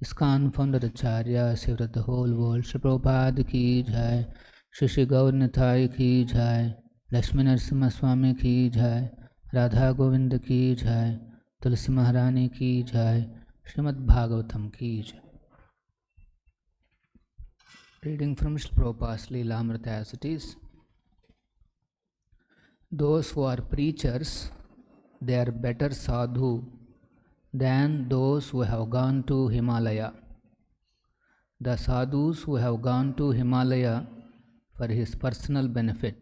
ISKCON founder Acharya, saved of the whole world. Shri Prabhupada ki jai, Shri Gaura Nitai ki jai, Lakshmi Narasimha Swami ki jai, Radha Govinda ki jai, Tulsi Maharani ki jai, Srimad Bhagavatam ki jai. Reading from Srila Prabhupada's Lilamrita as it is. Those who are preachers, they are better sadhu than those who have gone to Himalaya. The sadhus who have gone to Himalaya for his personal benefit,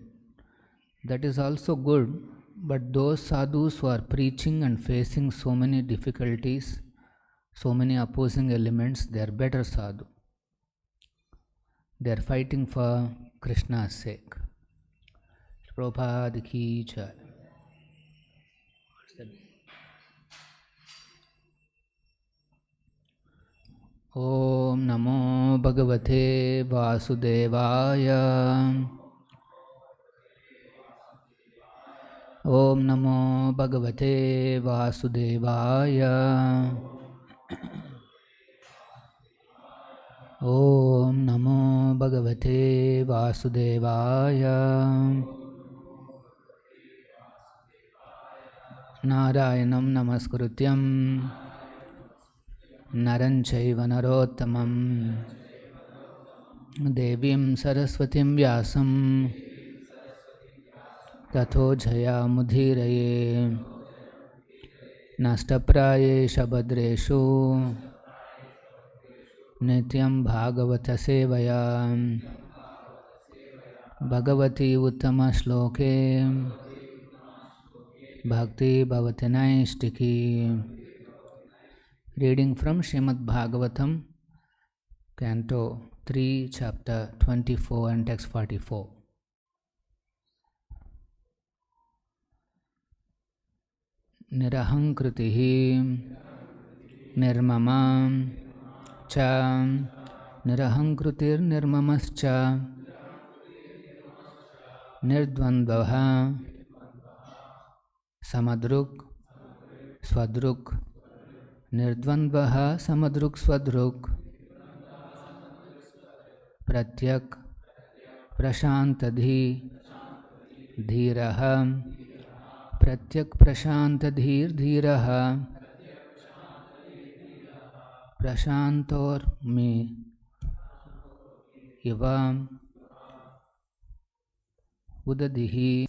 that is also good, but those sadhus who are preaching and facing so many difficulties, so many opposing elements, they are better sadhu. They are fighting for Krishna's sake. Prabhupada ki jai. Om Namo Bhagavate Vasudevaya. Om Namo Bhagavate Vasudevaya. Om Namo Bhagavate Vasudevaya. Narayanam Namaskrutyam Naran Chaiva Narottamam Devim Saraswatim Vyasam Tato Jaya Mudhiraye Nastapraye Shabadreshu Nityam Bhagavata Sevaya Bhagavati Uttama Shloke Bhakti Bhavati Naistiki. Reading from Srimad Bhagavatam, Canto 3, Chapter 24 and Text 44. Nirahankritihi Nirmamam Cha Nirahankritir Nirmamascha Nirdvandvaha Samadruk Swadruk Nirdvandvaha Samadruk Swadruk Pratyak Prashantadhi Dhiraha Pratyak Prashantadhir Dhiraha Prashantor me Iva Udadihi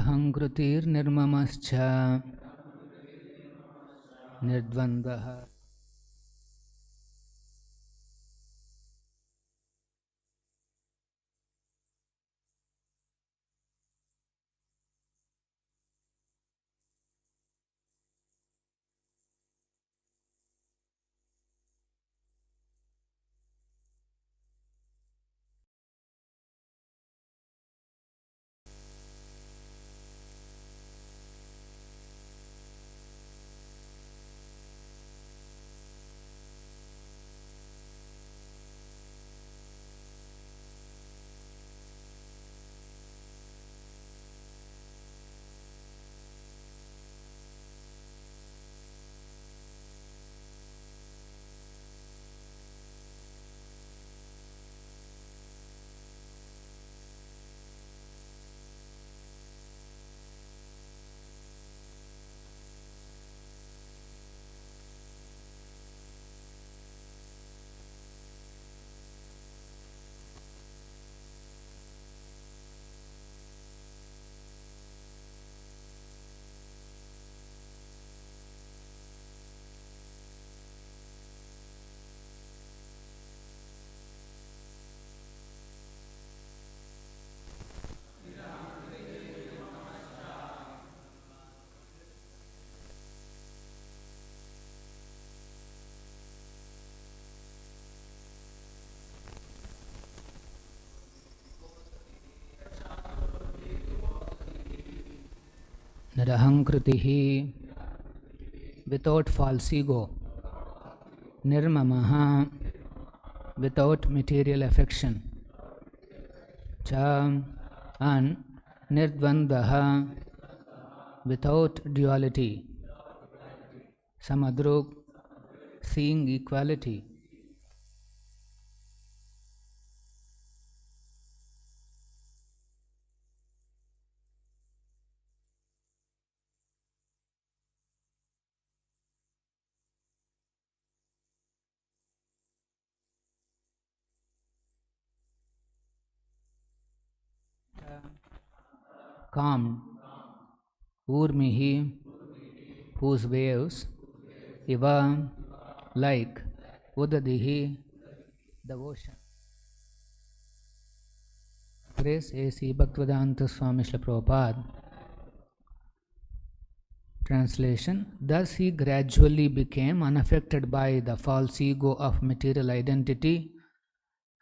Hankrutir Nirmamascha Nirdvandaha. Nirahankritihi, without false ego. Nirmamaha, without material affection. Cha, and nirdvandaha, without duality. Samadruk, seeing equality. Calmed, Urmihi, whose waves, Iva, like, Udadihi, the ocean. Praise A.C. Bhaktivedanta Swami Srila Prabhupada. Translation: Thus he gradually became unaffected by the false ego of material identity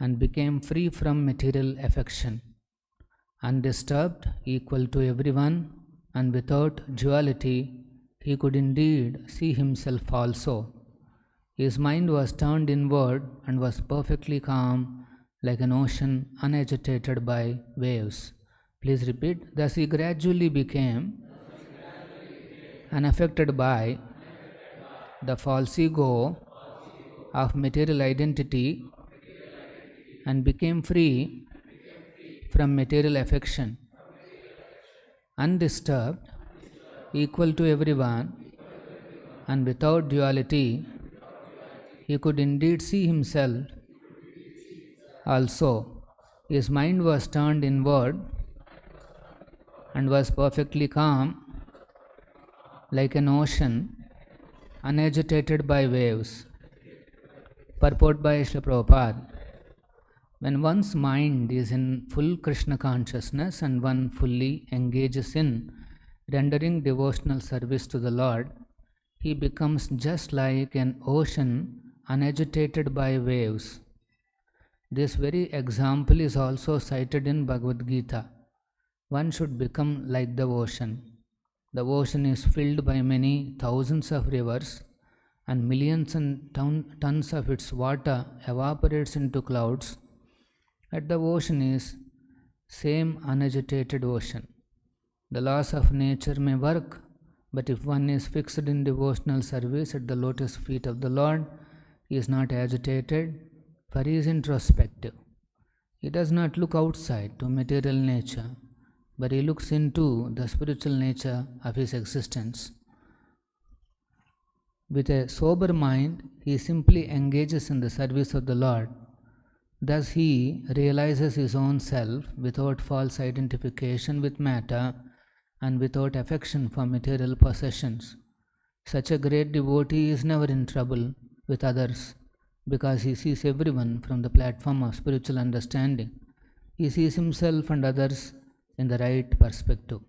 and became free from material affection. Undisturbed, equal to everyone, and without duality, he could indeed see himself also. His mind was turned inward and was perfectly calm, like an ocean unagitated by waves. Please repeat. Thus he gradually became unaffected by the false ego of material identity and became free from material affection. Undisturbed, equal to everyone, and without duality, he could indeed see himself also. His mind was turned inward and was perfectly calm, like an ocean unagitated by waves. Purport by Srila Prabhupada. When one's mind is in full Krishna consciousness and one fully engages in rendering devotional service to the Lord, he becomes just like an ocean unagitated by waves. This very example is also cited in Bhagavad-gītā. One should become like the ocean. The ocean is filled by many thousands of rivers, and millions and tons of its water evaporates into clouds. Yet the ocean is same unagitated ocean. The laws of nature may work, but if one is fixed in devotional service at the lotus feet of the Lord, he is not agitated, for he is introspective. He does not look outside to material nature, but he looks into the spiritual nature of his existence. With a sober mind, he simply engages in the service of the Lord. Thus he realizes his own self without false identification with matter and without affection for material possessions. Such a great devotee is never in trouble with others because he sees everyone from the platform of spiritual understanding. He sees himself and others in the right perspective.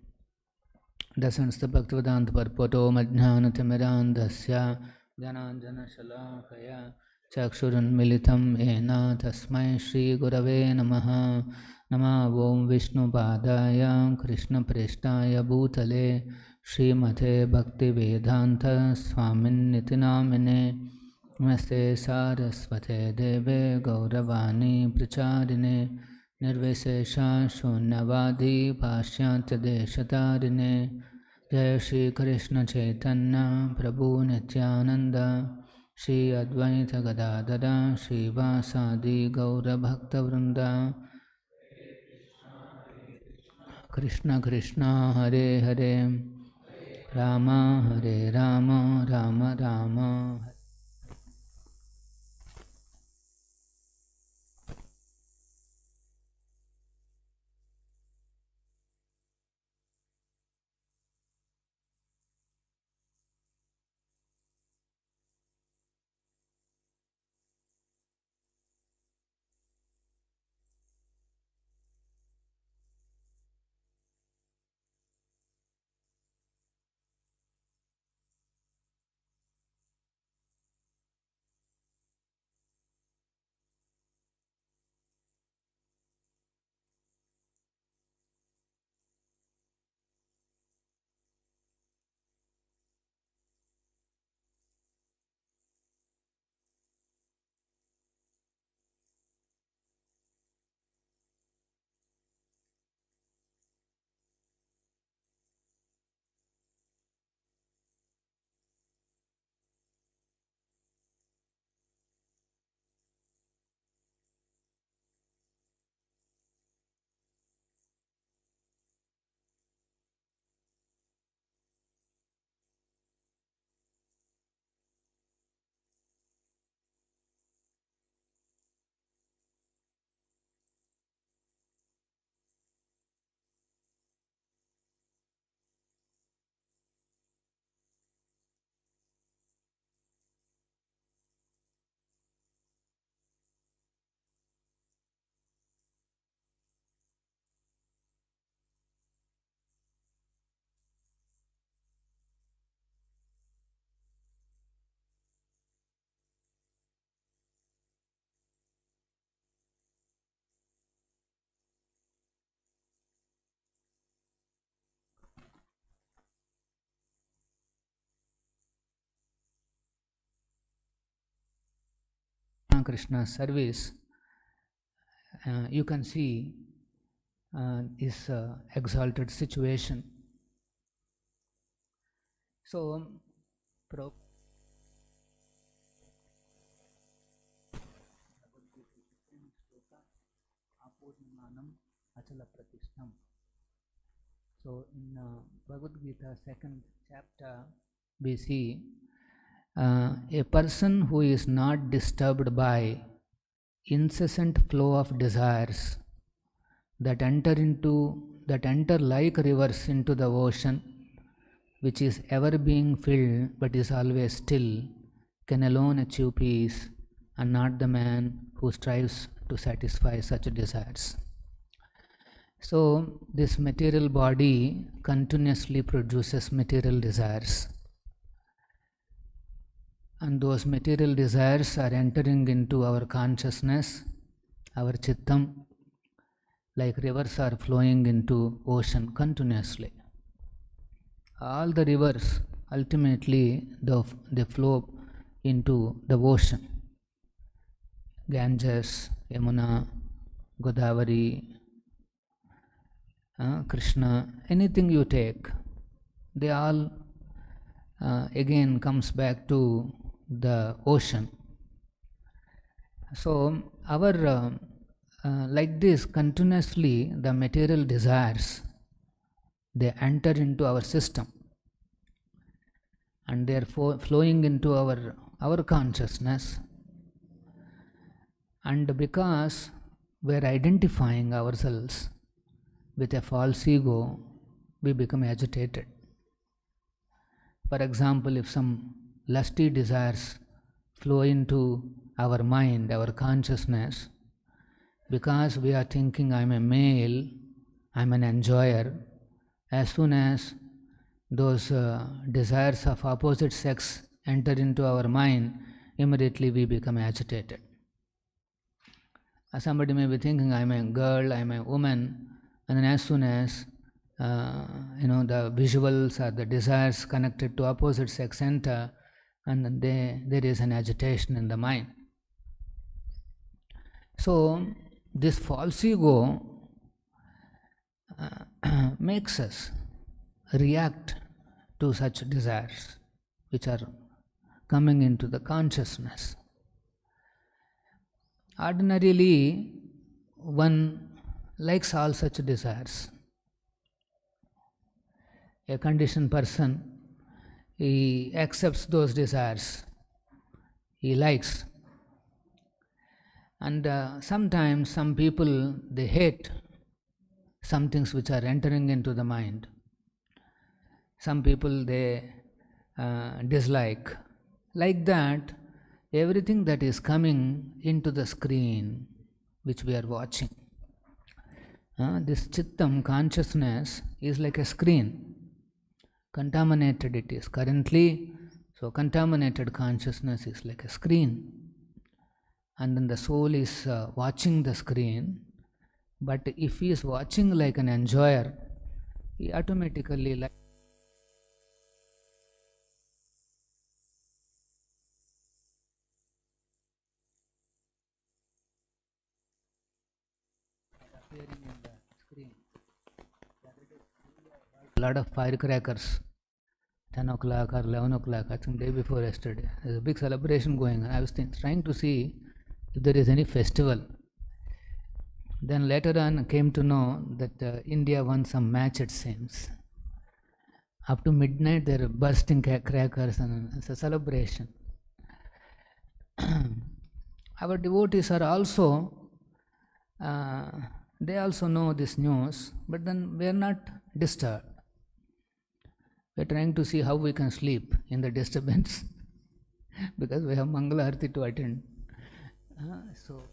Dasanstha Bhaktivedanta Purporto Majnanatimirandhasya Jananjana Shalakaya Chakshurunmilitam Ena Tasmai Shri Gurave Namaha Nama Om Vishnu Padaya Krishna Preshtaya Bhutale Srimate Bhakti Vedanta Swamin Nitinamine Namaste Saraswate Deve Gauravani Pracharine Nirvishesha Shunyavadi Pashyatya Deshatarine Jai Shri Krishna Chaitanya Prabhu Nityananda Shri Advaita Gadadara Shri Vasadi Gaura Bhakta Vrinda Krishna Krishna Hare Hare Rama Hare Rama Rama Rama Krishna's service, you can see this exalted situation. So, so in Bhagavad-gītā, 2nd chapter, we see a person who is not disturbed by incessant flow of desires that enter like rivers into the ocean, which is ever being filled but is always still, can alone achieve peace, and not the man who strives to satisfy such desires. So this material body continuously produces material desires, and those material desires are entering into our consciousness, our chittam, like rivers are flowing into ocean continuously. All the rivers ultimately they flow into the ocean. Ganges, Yamuna, Godavari, Krishna, anything you take, they all again comes back to the ocean. So our like this continuously the material desires, they enter into our system and they are flowing into our consciousness, and because we are identifying ourselves with a false ego, we become agitated. For example, if some lusty desires flow into our mind, our consciousness, because we are thinking I am a male, I am an enjoyer, as soon as those desires of opposite sex enter into our mind, immediately we become agitated. Somebody may be thinking I am a girl, I am a woman, and then as soon as the visuals or the desires connected to opposite sex enter, and then there is an agitation in the mind. So this false ego makes us react to such desires which are coming into the consciousness. Ordinarily, one likes all such desires. A conditioned person, he accepts those desires, he likes. And sometimes some people, they hate some things which are entering into the mind. Some people, they dislike. Like that, everything that is coming into the screen which we are watching, this chittam, consciousness, is like a screen. Contaminated it is currently, so contaminated consciousness is like a screen. And then the soul is watching the screen, but if he is watching like an enjoyer, he automatically like appearing in the screen. A lot of firecrackers, 10 o'clock or 11 o'clock, I think day before yesterday. There's a big celebration going on. I was trying to see if there is any festival. Then later on came to know that India won some match, it seems. Up to midnight they are bursting crackers and it's a celebration. Our devotees are also, they also know this news, but then we are not disturbed. We are trying to see how we can sleep in the disturbance because we have Mangala Arati to attend. So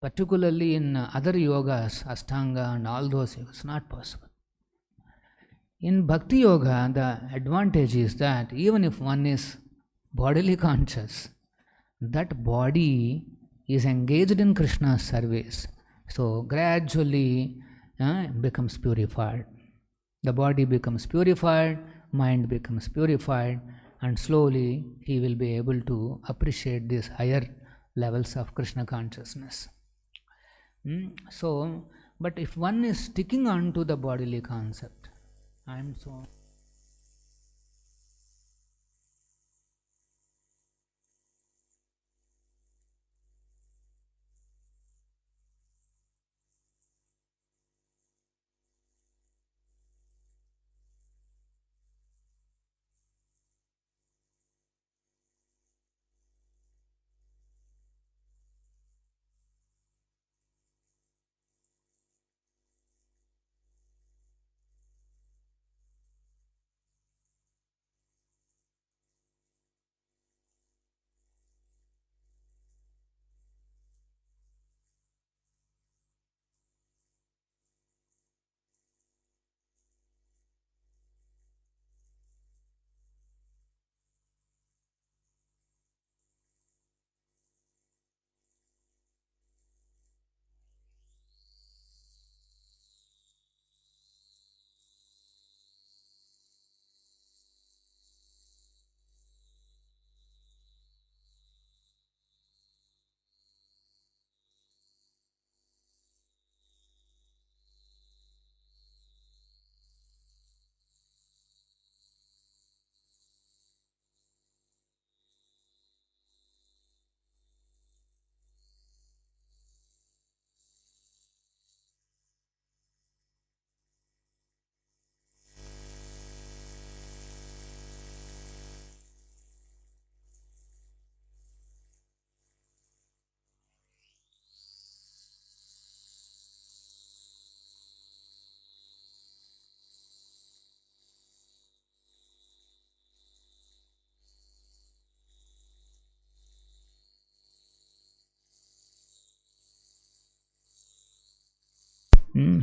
particularly in other yogas, Ashtanga and all those, it's not possible. In Bhakti Yoga, the advantage is that even if one is bodily conscious, that body is engaged in Krishna's service. So gradually becomes purified. The body becomes purified, mind becomes purified, and slowly he will be able to appreciate these higher levels of Krishna consciousness. So, but if one is sticking on to the bodily concept, I am so...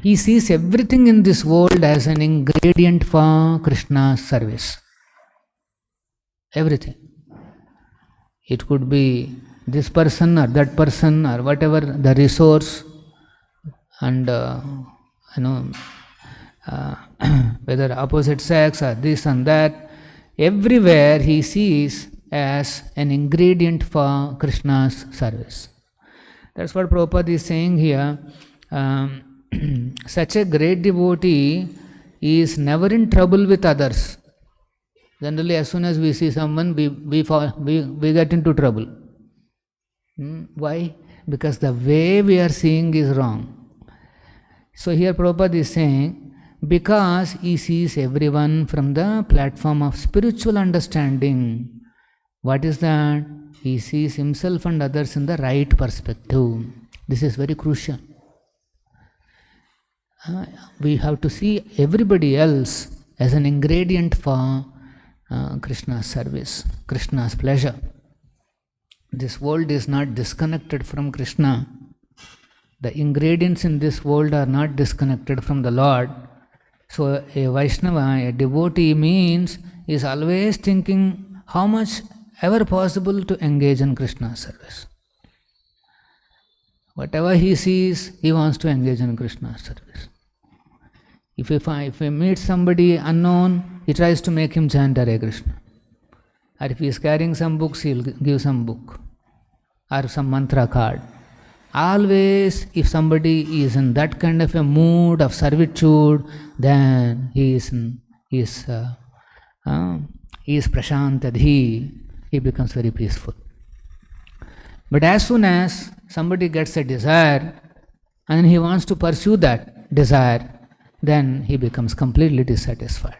He sees everything in this world as an ingredient for Krishna's service. Everything. It could be this person or that person or whatever the resource, and whether opposite sex or this and that, everywhere he sees as an ingredient for Krishna's service. That's what Prabhupada is saying here. Such a great devotee is never in trouble with others. Generally, as soon as we see someone, we get into trouble. Why? Because the way we are seeing is wrong. So here Prabhupada is saying, because he sees everyone from the platform of spiritual understanding. What is that? He sees himself and others in the right perspective. This is very crucial. We have to see everybody else as an ingredient for Krishna's service, Krishna's pleasure. This world is not disconnected from Krishna. The ingredients in this world are not disconnected from the Lord. So a Vaishnava, a devotee means, is always thinking how much ever possible to engage in Krishna's service. Whatever he sees, he wants to engage in Krishna's service. If he meets somebody unknown, he tries to make him chant Hare Krishna. Or if he is carrying some books, he will give some book or some mantra card. Always, if somebody is in that kind of a mood of servitude, then he is prashantadhi, he becomes very peaceful. But as soon as somebody gets a desire and he wants to pursue that desire, then he becomes completely dissatisfied.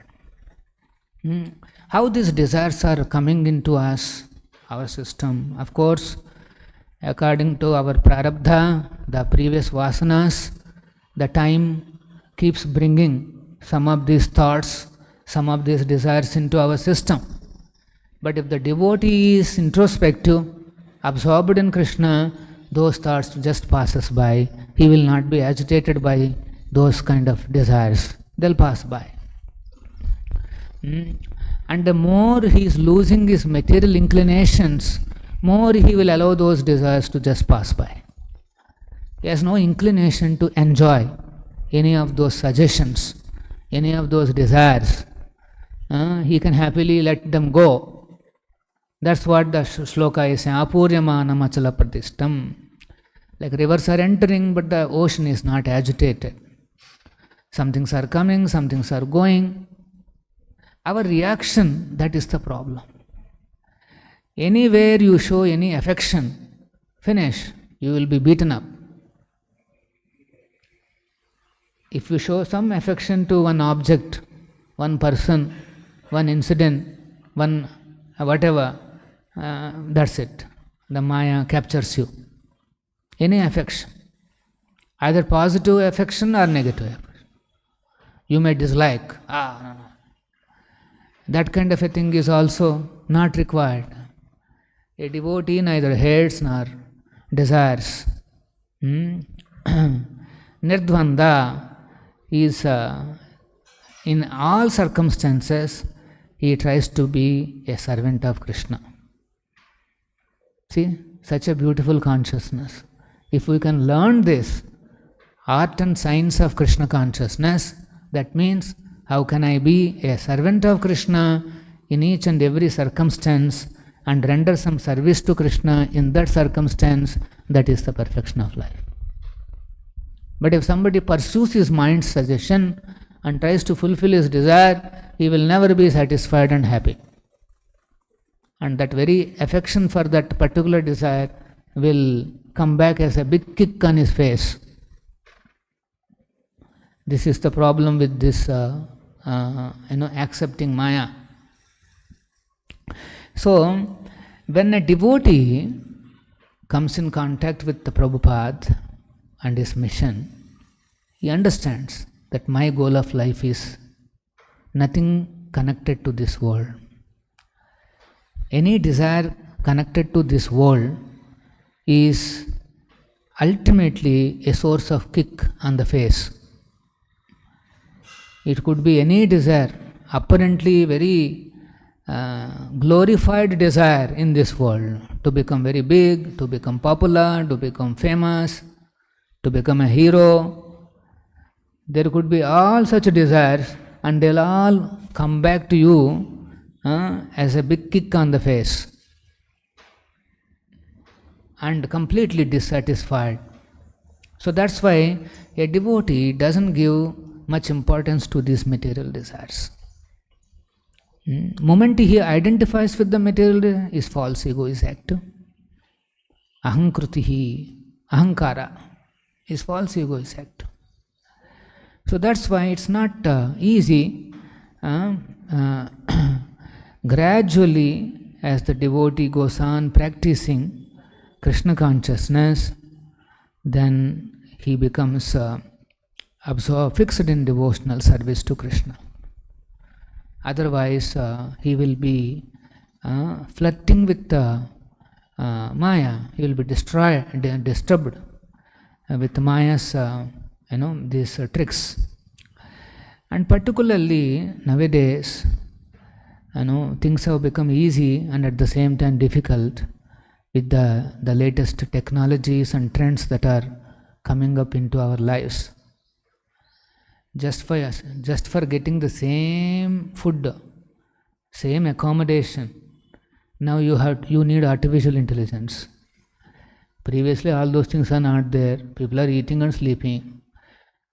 How these desires are coming into us, our system? Of course, according to our prarabdha, the previous vasanas, the time keeps bringing some of these thoughts, some of these desires into our system. But if the devotee is introspective, absorbed in Krishna, those thoughts just passes by. He will not be agitated by those kind of desires. They'll pass by. And the more he is losing his material inclinations, more he will allow those desires to just pass by. He has no inclination to enjoy any of those suggestions, any of those desires. He can happily let them go. That's what the shloka is saying. Apuryamana machala pradishtam. Like rivers are entering, but the ocean is not agitated. Some things are coming, some things are going. Our reaction, that is the problem. Anywhere you show any affection, finish, you will be beaten up. If you show some affection to one object, one person, one incident, one whatever, that's it. The Maya captures you. Any affection, either positive affection or negative affection. You may dislike, no. That kind of a thing is also not required. A devotee neither hates nor desires. Nirdvanda is, in all circumstances, he tries to be a servant of Krishna. See, such a beautiful consciousness. If we can learn this art and science of Krishna consciousness, that means how can I be a servant of Krishna in each and every circumstance and render some service to Krishna in that circumstance? That is the perfection of life. But if somebody pursues his mind's suggestion and tries to fulfill his desire, he will never be satisfied and happy. And that very affection for that particular desire will come back as a big kick on his face. This is the problem with this, accepting Maya. So, when a devotee comes in contact with the Prabhupada and his mission, he understands that my goal of life is nothing connected to this world. Any desire connected to this world is ultimately a source of kick on the face. It could be any desire, apparently very glorified desire in this world, to become very big, to become popular, to become famous, to become a hero. There could be all such desires, and they'll all come back to you as a big kick on the face and completely dissatisfied. So that's why a devotee doesn't give much importance to these material desires. Moment he identifies with the material, his false ego is active. Ahankrutihi, ahankara, his false ego is active. So that's why it's not easy. Gradually, as the devotee goes on practicing Krishna consciousness, then he becomes fixed in devotional service to Krishna. Otherwise, he will be flirting with Maya. He will be disturbed with Maya's, these tricks. And particularly nowadays, things have become easy and at the same time difficult with the latest technologies and trends that are coming up into our lives. Just for getting the same food, same accommodation, now you need artificial intelligence. Previously all those things are not there. People are eating and sleeping.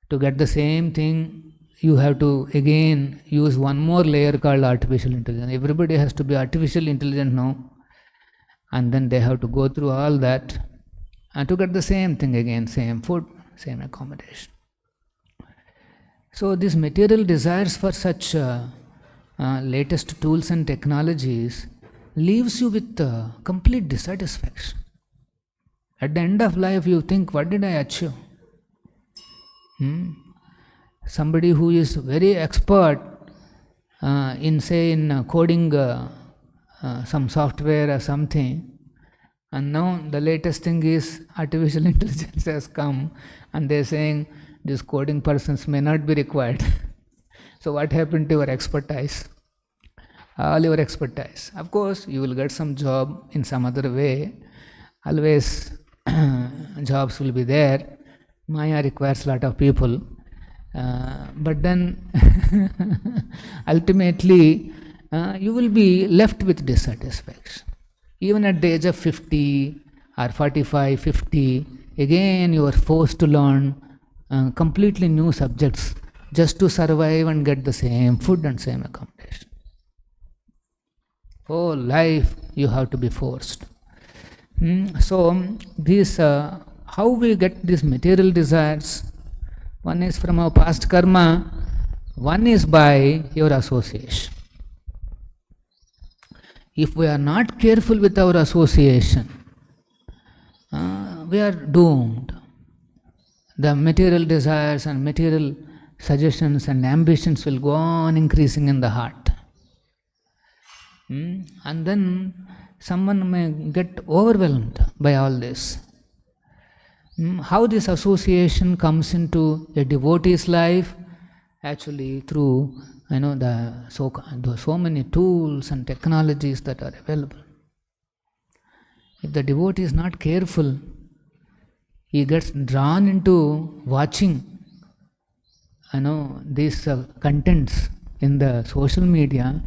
To get the same thing, you have to again use one more layer called artificial intelligence. Everybody has to be artificial intelligent now, and then they have to go through all that and to get the same thing again, same food, same accommodation. So these material desires for such latest tools and technologies leaves you with complete dissatisfaction. At the end of life you think, what did I achieve? Somebody who is very expert in coding some software or something, And now the latest thing is artificial intelligence has come and they're saying these coding persons may not be required. So what happened to your expertise? All your expertise. Of course, you will get some job in some other way. Always jobs will be there. Maya requires a lot of people. But then ultimately you will be left with dissatisfaction. Even at the age of 50 or 45, 50, again you are forced to learn completely new subjects just to survive and get the same food and same accommodation. Whole life you have to be forced. So this, how we get these material desires? One is from our past karma, one is by your association. If we are not careful with our association, we are doomed. The material desires and material suggestions and ambitions will go on increasing in the heart. And then someone may get overwhelmed by all this. How this association comes into a devotee's life? Actually through so many tools and technologies that are available. If the devotee is not careful, he gets drawn into watching these contents in the social media.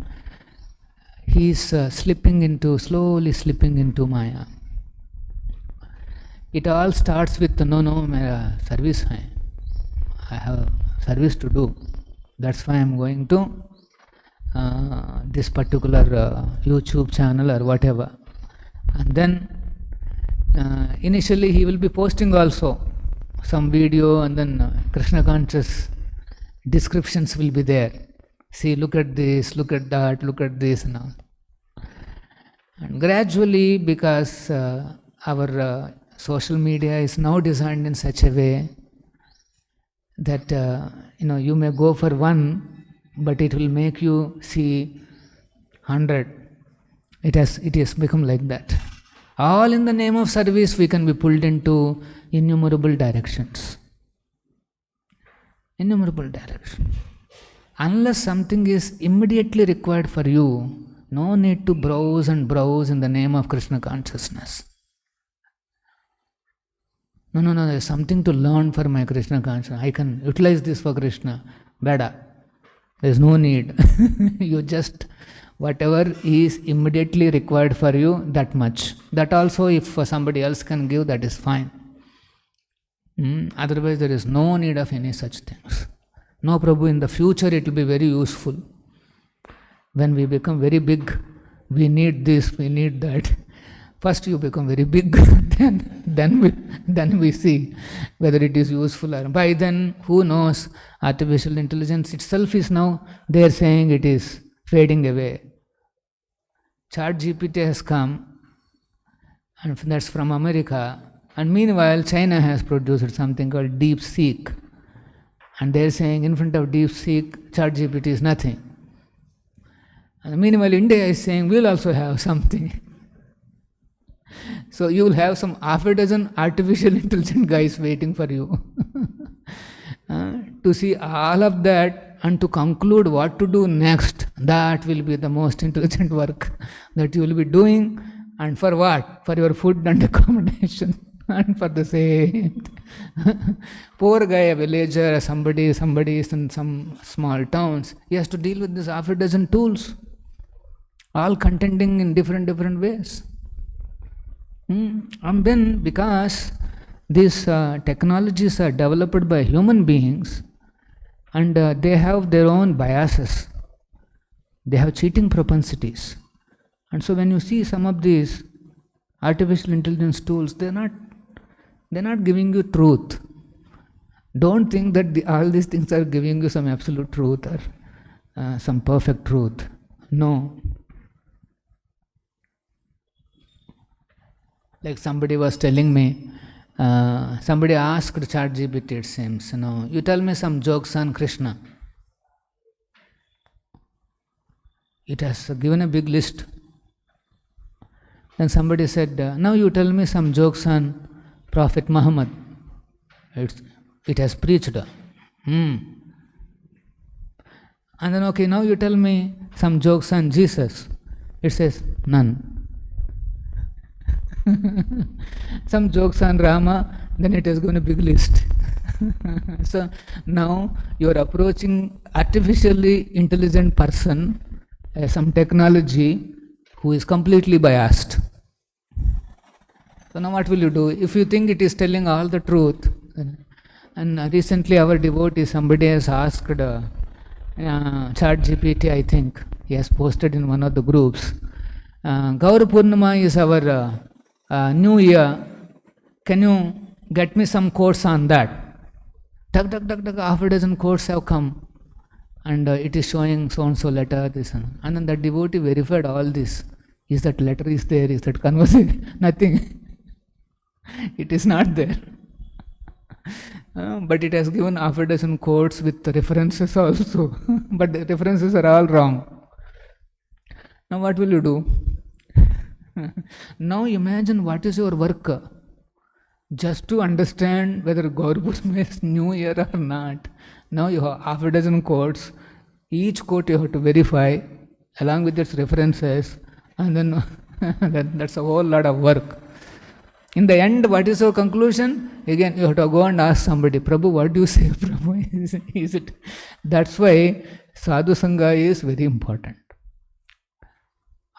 He is slowly slipping into Maya. It all starts with, mera service hai. I have service to do. That's why I'm going to this particular YouTube channel or whatever. And then initially he will be posting also some video, and then Krishna conscious descriptions will be there. See, look at this, look at that, look at this and all. And gradually, because our social media is now designed in such a way that you may go for one, but it will make you see 100. It has become like that. All in the name of service, we can be pulled into innumerable directions. Innumerable directions. Unless something is immediately required for you, no need to browse and browse in the name of Krishna consciousness. No, there's something to learn for my Krishna consciousness. I can utilize this for Krishna. Bada. There's no need. You just, whatever is immediately required for you, that much. That also, if somebody else can give, that is fine. Otherwise, there is no need of any such things. No, Prabhu, in the future it will be very useful. When we become very big, we need this, we need that. First you become very big, then we see whether it is useful or by then, who knows, artificial intelligence itself is now, they are saying it is fading away. ChatGPT has come, and that's from America, and meanwhile China has produced something called DeepSeek, and they are saying in front of DeepSeek, ChatGPT is nothing. And meanwhile India is saying we will also have something. So you will have some half a dozen artificial intelligent guys waiting for you to see all of that and to conclude what to do next. That will be the most intelligent work that you will be doing. And for what? For your food and accommodation and for the same. Poor guy, a villager, somebody is in some small towns. He has to deal with this half a dozen tools, all contending in different ways. And then because these technologies are developed by human beings and they have their own biases, they have cheating propensities. And so when you see some of these artificial intelligence tools, they're not giving you truth. Don't think that all these things are giving you some absolute truth or some perfect truth. No. Like somebody was telling me, somebody asked ChatGPT, it seems, you tell me some jokes on Krishna. It has given a big list. Then somebody said, now you tell me some jokes on Prophet Muhammad. It has preached. And then, okay, now you tell me some jokes on Jesus. It says, none. Some jokes on Rama, then it is going to be big list. So now you are approaching artificially intelligent person, some technology who is completely biased. So now what will you do? If you think it is telling all the truth, and recently our devotee, somebody has asked ChatGPT, I think, he has posted in one of the groups, Gaura Purnima is our New Year, can you get me some quotes on that? Half a dozen quotes have come, and it is showing so-and-so letter, this and then the devotee verified all this. Is that letter is there? Is that conversation? Nothing. It is not there. But it has given half a dozen quotes with references also. But the references are all wrong. Now what will you do? Now imagine what is your work. Just to understand whether Gaura Purnima is New Year or not. Now you have half a dozen quotes. Each quote you have to verify along with its references, and then that's a whole lot of work. In the end, what is your conclusion? Again, you have to go and ask somebody, Prabhu, what do you say, Prabhu? Is it? That's why Sadhu Sangha is very important.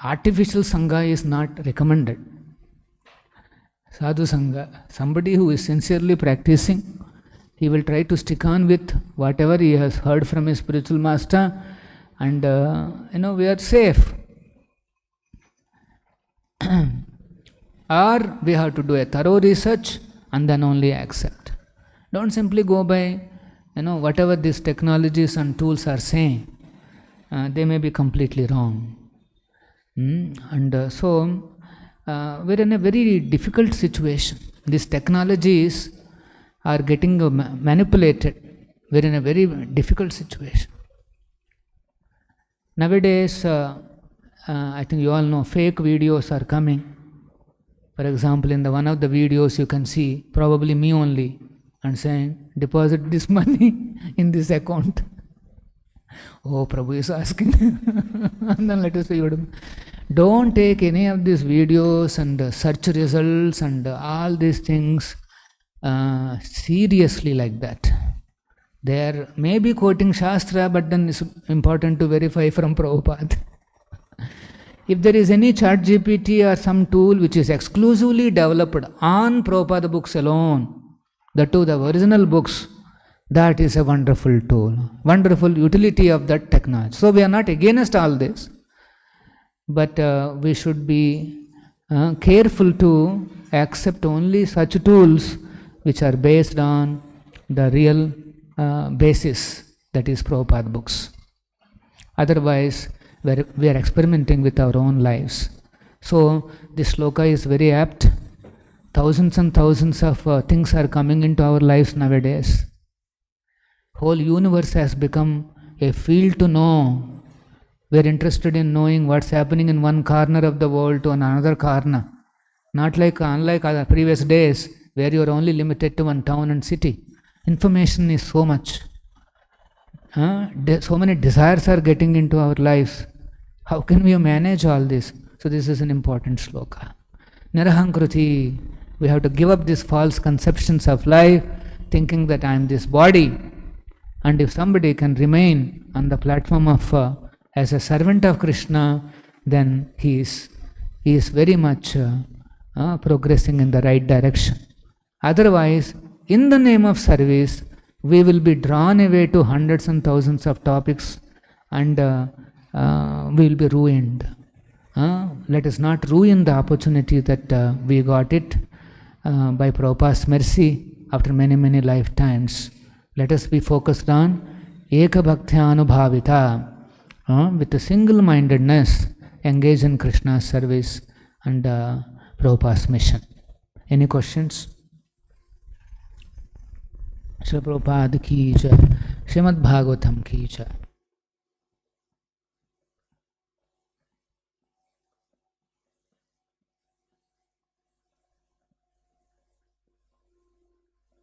Artificial Sangha is not recommended. Sadhu Sangha, somebody who is sincerely practicing, he will try to stick on with whatever he has heard from his spiritual master, and we are safe. Or we have to do a thorough research and then only accept. Don't simply go by whatever these technologies and tools are saying. They may be completely wrong. So we're in a very difficult situation. These technologies are getting manipulated. We're in a very difficult situation. Nowadays, I think you all know fake videos are coming. For example, in one of the videos you can see probably me only and saying, deposit this money in this account. Oh, Prabhu is asking. And then let us say, don't take any of these videos and search results and all these things seriously like that. They are maybe quoting Shastra, but then it's important to verify from Prabhupada. If there is any ChatGPT or some tool which is exclusively developed on Prabhupada books alone, the original books, that is a wonderful tool, wonderful utility of that technology. So we are not against all this, but we should be careful to accept only such tools which are based on the real basis, that is Prabhupada books. Otherwise, we are experimenting with our own lives. So this sloka is very apt. Thousands and thousands of things are coming into our lives nowadays. Whole universe has become a field to know. We are interested in knowing what's happening in one corner of the world to another corner. Not unlike other previous days where you are only limited to one town and city. Information is so much. So many desires are getting into our lives. How can we manage all this? So this is an important sloka. Nirahankruti. We have to give up these false conceptions of life, thinking that I am this body. And if somebody can remain on the platform of as a servant of Krishna, then he is very much progressing in the right direction. Otherwise, in the name of service, we will be drawn away to hundreds and thousands of topics, and we will be ruined. Let us not ruin the opportunity that we got it by Prabhupada's mercy after many, many lifetimes. Let us be focused on Eka Bhakti-anubhavita, with a single-mindedness, engage in Krishna's service and Prabhupada's mission. Any questions? Srila Prabhupada ki jai, Srimad Bhagavatam ki jai.